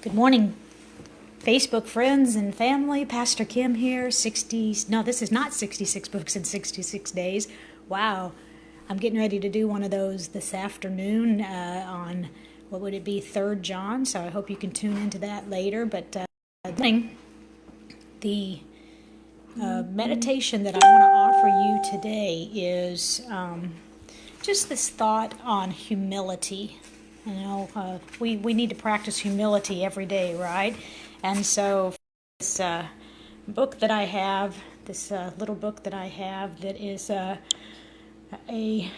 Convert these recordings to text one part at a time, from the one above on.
Good morning, Facebook friends and family. Pastor Kim here. This is not 66 books in 66 days. Wow. I'm getting ready to do one of those this afternoon on, what would it be, 3rd John. So I hope you can tune into that later. But the meditation that I want to offer you today is just this thought on humility. You know, we need to practice humility every day, right? And so this book that I have, this little book that I have that is a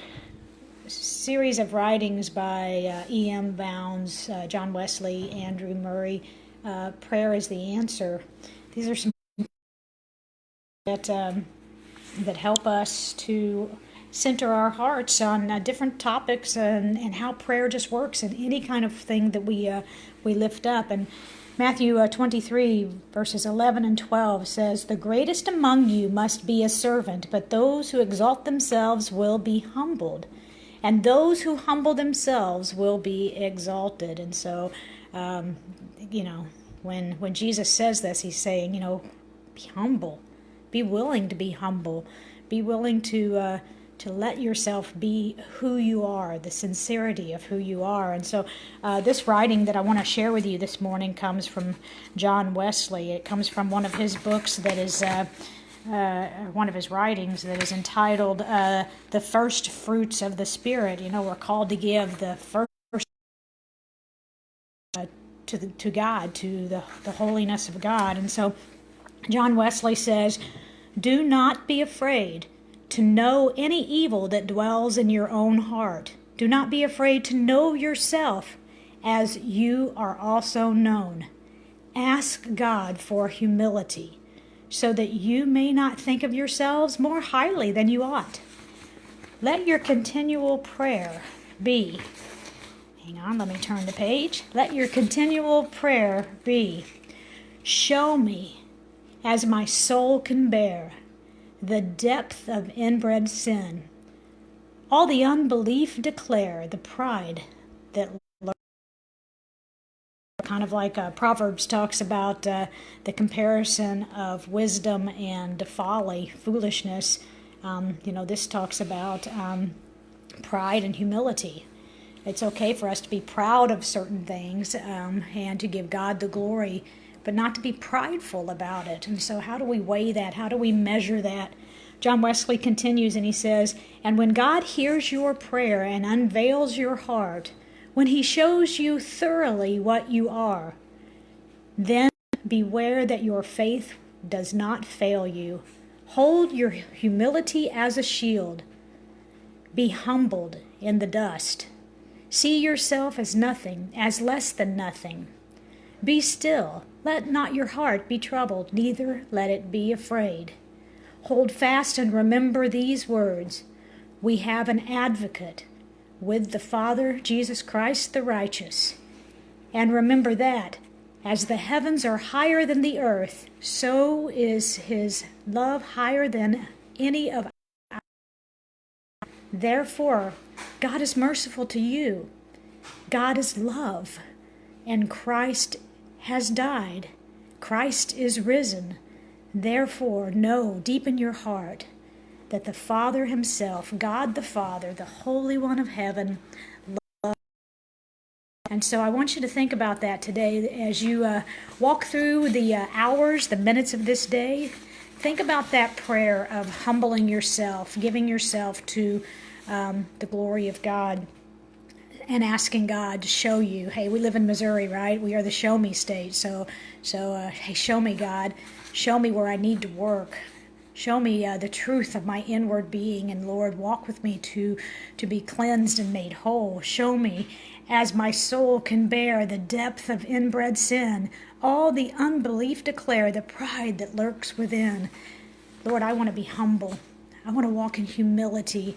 series of writings by E.M. Bounds, John Wesley, Andrew Murray, Prayer is the Answer. These are some that help us to center our hearts on different topics and how prayer just works in any kind of thing that we lift up. And Matthew 23 verses 11 and 12 says, "The greatest among you must be a servant, but those who exalt themselves will be humbled, and those who humble themselves will be exalted." And so, when Jesus says this, he's saying, be humble. Be willing to be humble. Be willing to let yourself be who you are, the sincerity of who you are. And so this writing that I want to share with you this morning comes from John Wesley. It comes from one of his books that is, one of his writings that is entitled The First Fruits of the Spirit. We're called to give the first to God, to the holiness of God. And so John Wesley says, "Do not be afraid to know any evil that dwells in your own heart. Do not be afraid to know yourself as you are also known. Ask God for humility, so that you may not think of yourselves more highly than you ought. Let your continual prayer be," hang on, let me turn the page. "Let your continual prayer be, show me, as my soul can bear, the depth of inbred sin. All the unbelief declare, the pride that lurks." Kind of like Proverbs talks about the comparison of wisdom and folly, foolishness. This talks about pride and humility. It's okay for us to be proud of certain things and to give God the glory, but not to be prideful about it. And so how do we weigh that? How do we measure that? John Wesley continues and he says, "And when God hears your prayer and unveils your heart, when he shows you thoroughly what you are, then beware that your faith does not fail you. Hold your humility as a shield. Be humbled in the dust. See yourself as nothing, as less than nothing. Be still. Let not your heart be troubled, neither let it be afraid. Hold fast and remember these words. We have an advocate with the Father, Jesus Christ the righteous. And remember that, as the heavens are higher than the earth, so is his love higher than any of our. Therefore, God is merciful to you. God is love, and Christ has died. Christ is risen. Therefore, know deep in your heart that the Father himself, God the Father, the Holy One of heaven, loves. And so I want you to think about that today as you walk through the hours, the minutes of this day. Think about that prayer of humbling yourself, giving yourself to the glory of God, and asking God to show you. Hey, we live in Missouri, right? We are the show me state. So hey, show me, God. Show me where I need to work. Show me the truth of my inward being. And Lord, walk with me to be cleansed and made whole. Show me, as my soul can bear, the depth of inbred sin. All the unbelief declare, the pride that lurks within. Lord, I want to be humble. I want to walk in humility.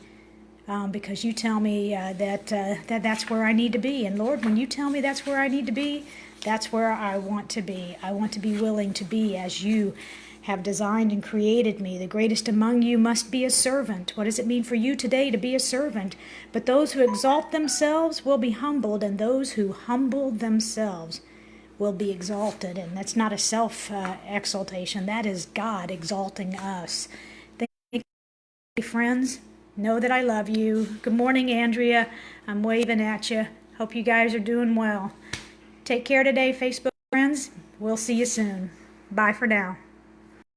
Because you tell me that's where I need to be. And Lord, when you tell me that's where I need to be, that's where I want to be. I want to be willing to be as you have designed and created me. The greatest among you must be a servant. What does it mean for you today to be a servant? But those who exalt themselves will be humbled, and those who humble themselves will be exalted. And that's not a self-exaltation. That is God exalting us. Thank you, friends. Know that I love you. Good morning, Andrea. I'm waving at you. Hope you guys are doing well. Take care today, Facebook friends. We'll see you soon. Bye for now.